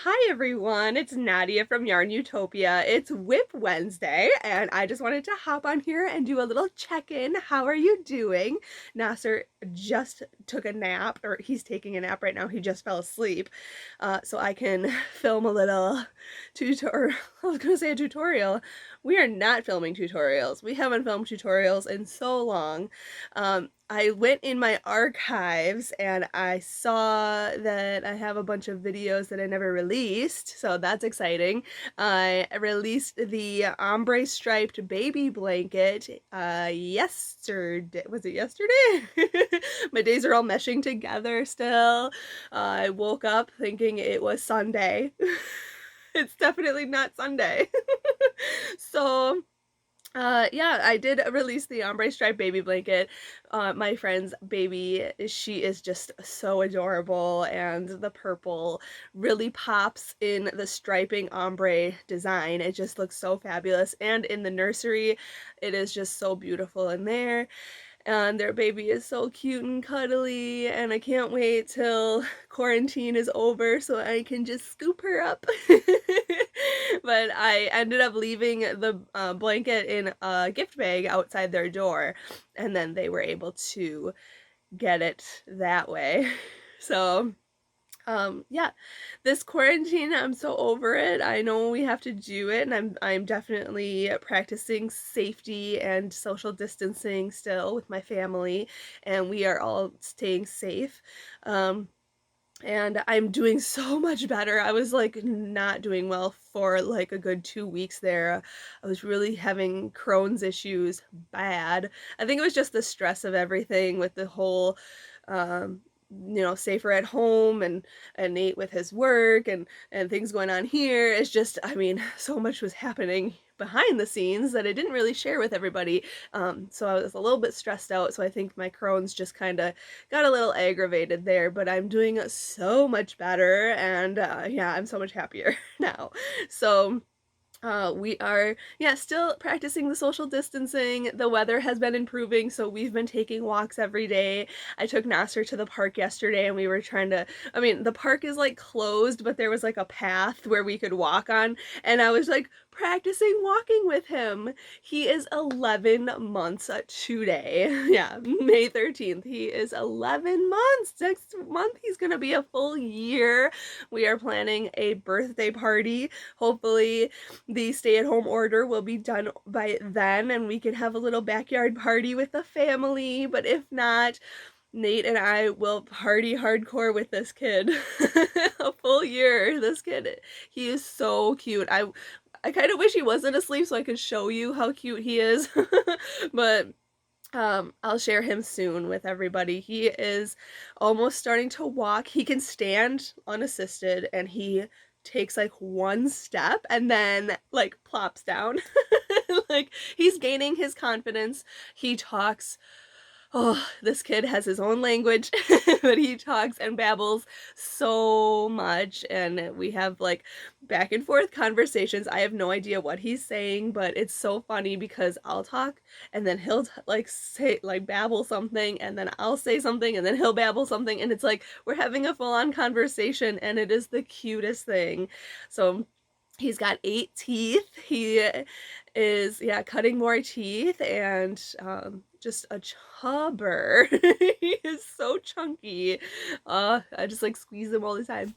Hi everyone, it's Nadia from YARNutopia. It's WIP Wednesday, and I just wanted to hop on here and do a little check-in. How are you doing? Nasser just took a nap, or he's taking a nap right now. He just fell asleep, so I can film a little tutorial. I was gonna say a tutorial. We are not filming tutorials. We haven't filmed tutorials in so long. I went in my archives and I saw that I have a bunch of videos that I never released, so that's exciting. I released the ombre striped baby blanket yesterday. Was it yesterday? My days are all meshing together still. I woke up thinking it was Sunday. It's definitely not Sunday. So yeah, I did release the ombre striped baby blanket. My friend's baby, she is just so adorable, and the purple really pops in the striping ombre design. It just looks so fabulous, and in the nursery, it is just so beautiful in there. And their baby is so cute and cuddly, and I can't wait till quarantine is over so I can just scoop her up. But I ended up leaving the blanket in a gift bag outside their door, and then they were able to get it that way. So yeah, this quarantine, I'm so over it. I know we have to do it, and I'm definitely practicing safety and social distancing still with my family, and we are all staying safe. Um and I'm doing so much better. I was like not doing well for like a good 2 weeks there. I was really having Crohn's issues bad. I think it was just the stress of everything with the whole safer at home and Nate with his work and things going on here. It's just, I mean, so much was happening behind the scenes that I didn't really share with everybody. So I was a little bit stressed out. So I think my Crohn's just kind of got a little aggravated there, but I'm doing so much better, and yeah, I'm so much happier now. So we are, yeah, still practicing the social distancing. The weather has been improving, so we've been taking walks every day. I took Nasser to the park yesterday, and we were trying to, I mean, the park is like closed, but there was like a path where we could walk on, and I was like practicing walking with him. He is 11 months today. Yeah, May 13th. He is 11 months. Next month, he's gonna be a full year. We are planning a birthday party. Hopefully, the stay-at-home order will be done by then, and we can have a little backyard party with the family. But if not, Nate and I will party hardcore with this kid. A full year. This kid, he is so cute. I kind of wish he wasn't asleep so I could show you how cute he is. But I'll share him soon with everybody. He is almost starting to walk. He can stand unassisted, and he takes like one step and then like plops down. Like he's gaining his confidence. He talks. Oh, this kid has his own language, but he talks and babbles so much, and we have like back and forth conversations. I have no idea what he's saying, but it's so funny because I'll talk and then he'll like say like babble something, and then I'll say something and then he'll babble something, and it's like we're having a full-on conversation, and it is the cutest thing. So he's got 8 teeth. He is, yeah, cutting more teeth, and just a chubber. He is so chunky. I just like squeeze him all the time.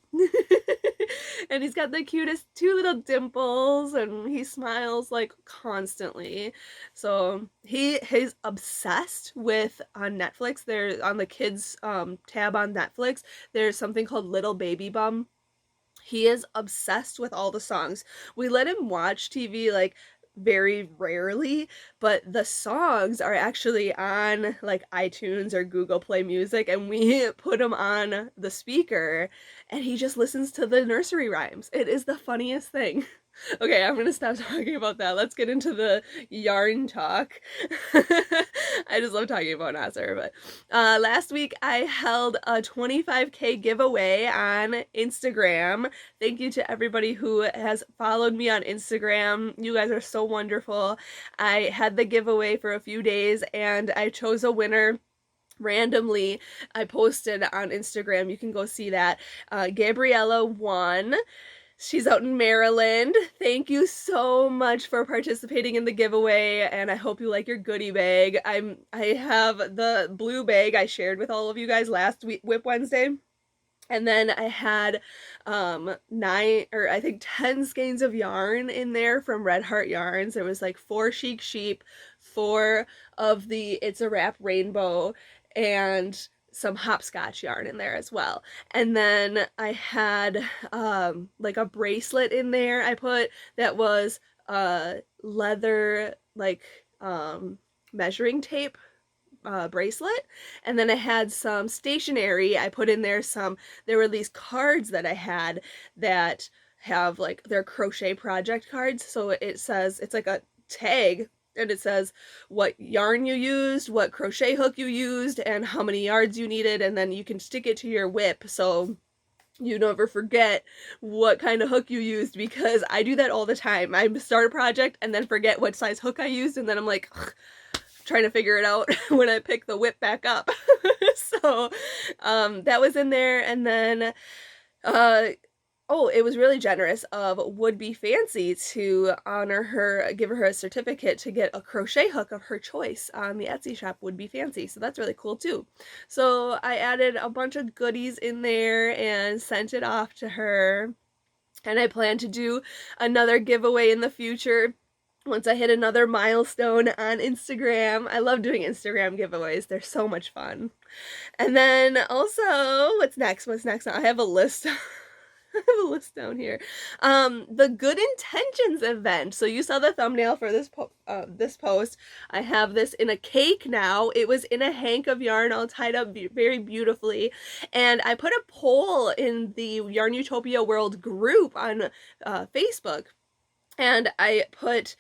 And he's got the cutest 2 little dimples, and he smiles like constantly. So he's obsessed with, on Netflix, there's on the kids tab on Netflix, there's something called Little Baby Bum. He is obsessed with all the songs. We let him watch TV like very rarely, but the songs are actually on like iTunes or Google Play Music, and we put them on the speaker, and he just listens to the nursery rhymes. It is the funniest thing. Okay, I'm gonna stop talking about that. Let's get into the yarn talk. I just love talking about Nasser. But last week I held a 25K giveaway on Instagram. Thank you to everybody who has followed me on Instagram. You guys are so wonderful. I had the giveaway for a few days, and I chose a winner randomly. I posted on Instagram. You can go see that. Gabriella won. She's out in Maryland. Thank you so much for participating in the giveaway, and I hope you like your goodie bag. I have the blue bag I shared with all of you guys last week, WIP Wednesday. And then I had 9 or I think 10 skeins of yarn in there from Red Heart Yarns. There was like 4 Chic Sheep, 4 of the It's a Wrap Rainbow, and some hopscotch yarn in there as well. And then I had like a bracelet in there I put that was leather like measuring tape bracelet. And then I had some stationery. I put in there there were these cards that I had that have like their crochet project cards. So it says, it's like a tag, and it says what yarn you used, what crochet hook you used, and how many yards you needed, and then you can stick it to your WIP so you never forget what kind of hook you used, because I do that all the time. I start a project and then forget what size hook I used, and then I'm like trying to figure it out when I pick the WIP back up. So that was in there. And then oh, it was really generous of Would Be Fancy to honor her, give her a certificate to get a crochet hook of her choice on the Etsy shop, Would Be Fancy. So that's really cool too. So I added a bunch of goodies in there and sent it off to her. And I plan to do another giveaway in the future once I hit another milestone on Instagram. I love doing Instagram giveaways. They're so much fun. And then also, what's next? I have a list. I have a list down here. The Good Intentions event. So you saw the thumbnail for this post. I have this in a cake now. It was in a hank of yarn all tied up very beautifully. And I put a poll in the YARNutopia World group on Facebook. And I put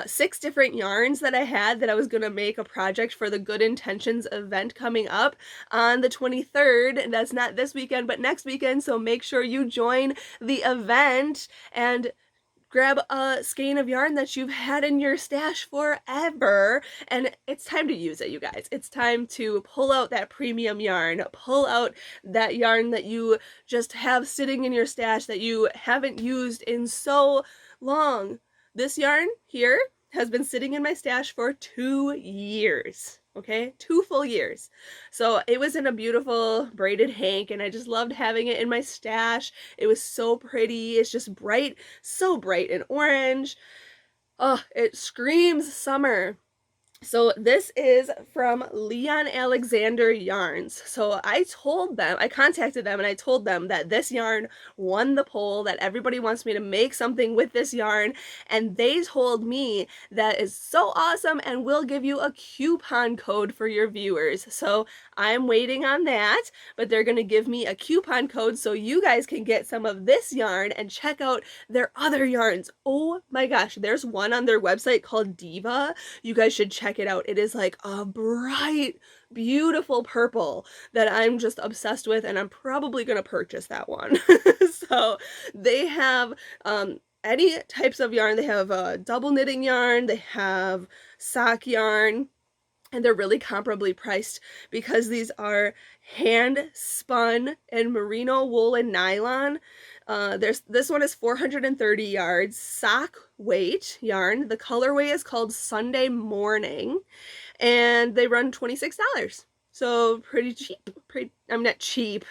6 different yarns that I had that I was going to make a project for the Good Intentions event coming up on the 23rd. That's not this weekend, but next weekend. So make sure you join the event and grab a skein of yarn that you've had in your stash forever, and it's time to use it, you guys. It's time to pull out that premium yarn, pull out that yarn that you just have sitting in your stash that you haven't used in so long. This yarn here has been sitting in my stash for 2 years. Okay, 2 full years. So it was in a beautiful braided hank, and I just loved having it in my stash. It was so pretty. It's just bright, so bright and orange. Oh, it screams summer. So this is from Leon Alexander Yarns. So I contacted them and I told them that this yarn won the poll, that everybody wants me to make something with this yarn, and they told me that is so awesome and will give you a coupon code for your viewers. So I'm waiting on that, but they're going to give me a coupon code so you guys can get some of this yarn and check out their other yarns. Oh my gosh, there's one on their website called Diva. You guys should check it out. It is like a bright, beautiful purple that I'm just obsessed with, and I'm probably going to purchase that one. So they have any types of yarn. They have double knitting yarn, they have sock yarn, and they're really comparably priced because these are hand spun and merino wool and nylon. This one is 430 yards, sock weight yarn. The colorway is called Sunday Morning, and they run $26. So pretty cheap. I'm not cheap.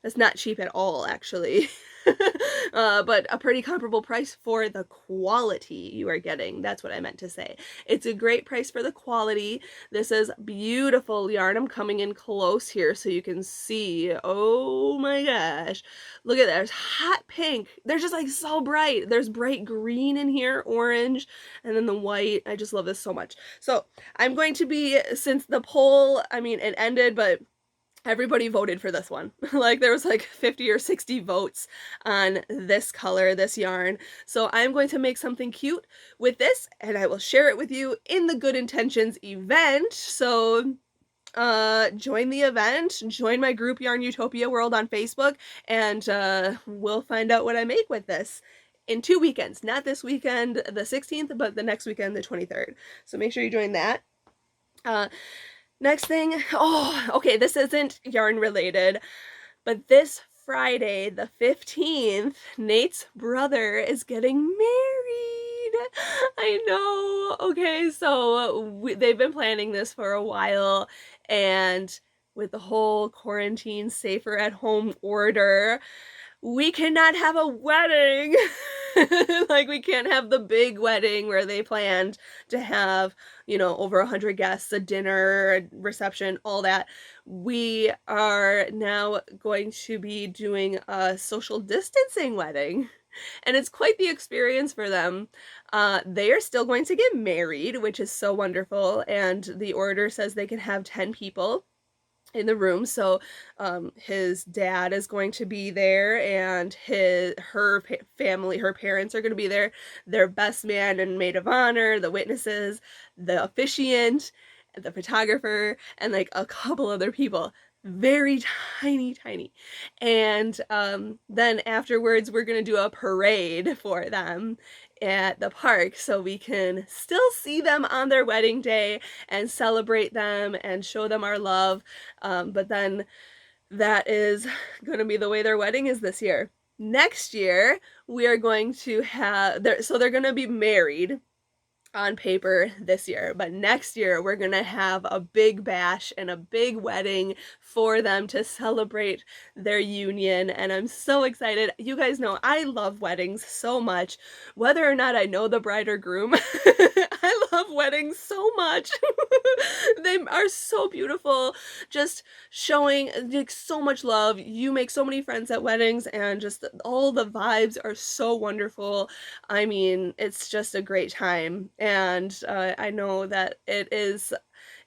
That's not cheap at all, actually. But a pretty comparable price for the quality you are getting. That's what I meant to say. It's a great price for the quality. This is beautiful yarn. I'm coming in close here so you can see. Oh my gosh. Look at that. There's hot pink. They're just like so bright. There's bright green in here, orange, and then the white. I just love this so much. So I'm going to be, since the poll, I mean, it ended, but everybody voted for this one. Like there was like 50 or 60 votes on this color, this yarn. So I'm going to make something cute with this, and I will share it with you in the Good Intentions event. So join the event, join my group YARNutopia World on Facebook, and we'll find out what I make with this in 2 weekends. Not this weekend, the 16th, but the next weekend, the 23rd. So make sure you join that. Next thing, oh, okay, this isn't yarn related, but this Friday, the 15th, Nate's brother is getting married. I know. Okay, so they've been planning this for a while, and with the whole quarantine safer at home order, we cannot have a wedding. Like, we can't have the big wedding where they planned to have, you know, over 100 guests, a dinner, a reception, all that. We are now going to be doing a social distancing wedding. And it's quite the experience for them. They are still going to get married, which is so wonderful. And the order says they can have 10 people in the room. So his dad is going to be there, and her family, her parents are going to be there, their best man and maid of honor, the witnesses, the officiant, the photographer, and like a couple other people. Very tiny. And then afterwards we're gonna do a parade for them at the park so we can still see them on their wedding day and celebrate them and show them our love. But then that is gonna be the way their wedding is this year. Next year we are going to have so they're gonna be married on paper this year, but next year we're gonna have a big bash and a big wedding for them to celebrate their union, and I'm so excited. You guys know I love weddings so much, whether or not I know the bride or groom. I love weddings so much. They are so beautiful, just showing like so much love. You make so many friends at weddings, and just all the vibes are so wonderful. I mean, it's just a great time. And I know that it is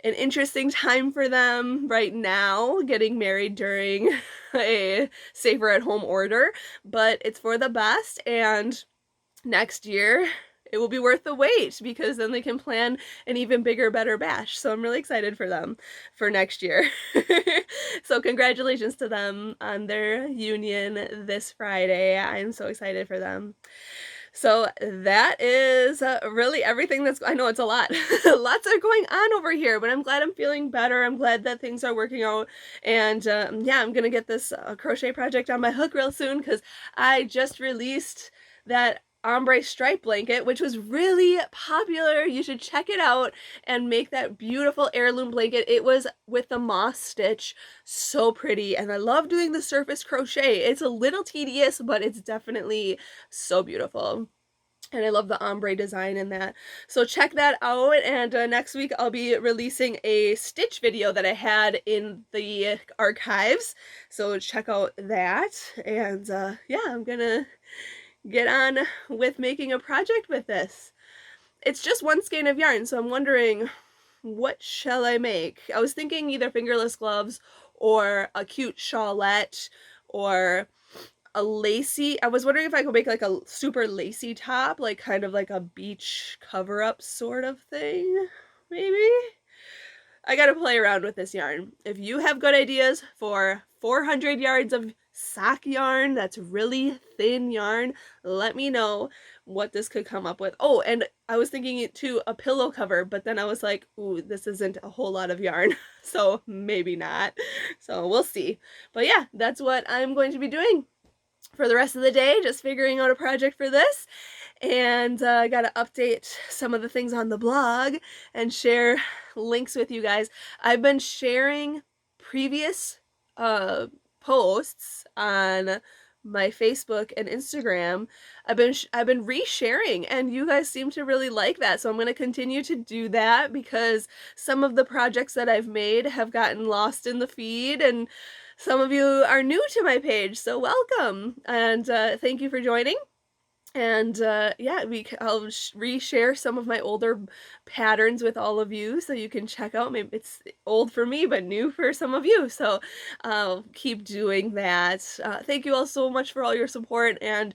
an interesting time for them right now, getting married during a safer at home order, but it's for the best, and next year it will be worth the wait, because then they can plan an even bigger, better bash. So I'm really excited for them for next year. So congratulations to them on their union this Friday. I'm so excited for them. So that is really everything I know it's a lot. Lots are going on over here, but I'm glad I'm feeling better. I'm glad that things are working out. And yeah, I'm going to get this crochet project on my hook real soon, because I just released that ombre stripe blanket, which was really popular. You should check it out and make that beautiful heirloom blanket. It was with the moss stitch, so pretty, and I love doing the surface crochet. It's a little tedious, but it's definitely so beautiful. And I love the ombre design in that. So check that out, and next week I'll be releasing a stitch video that I had in the archives. So check out that. And yeah, I'm gonna get on with making a project with this. It's just one skein of yarn, so I'm wondering, what shall I make? I was thinking either fingerless gloves or a cute shawlette or a lacy. I was wondering if I could make like a super lacy top, like kind of like a beach cover-up sort of thing, maybe? I gotta play around with this yarn. If you have good ideas for 400 yards of sock yarn that's really thin yarn, let me know what this could come up with. Oh, and I was thinking it too, a pillow cover, but then I was like, ooh, this isn't a whole lot of yarn, so maybe not. So we'll see. But yeah, that's what I'm going to be doing for the rest of the day, just figuring out a project for this. And I gotta update some of the things on the blog and share links with you guys. I've been sharing previous posts on my Facebook and Instagram. I've been resharing, and you guys seem to really like that, so I'm going to continue to do that, because some of the projects that I've made have gotten lost in the feed, and some of you are new to my page, so welcome, and thank you for joining. And yeah, I'll reshare some of my older patterns with all of you, so you can check out. Maybe it's old for me, but new for some of you. So I'll keep doing that. Thank you all so much for all your support and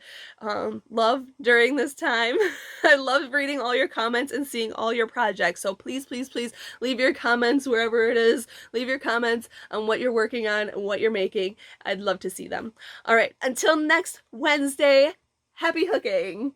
love during this time. I love reading all your comments and seeing all your projects. So please, please, please leave your comments wherever it is. Leave your comments on what you're working on and what you're making. I'd love to see them. All right, until next Wednesday. Happy hooking!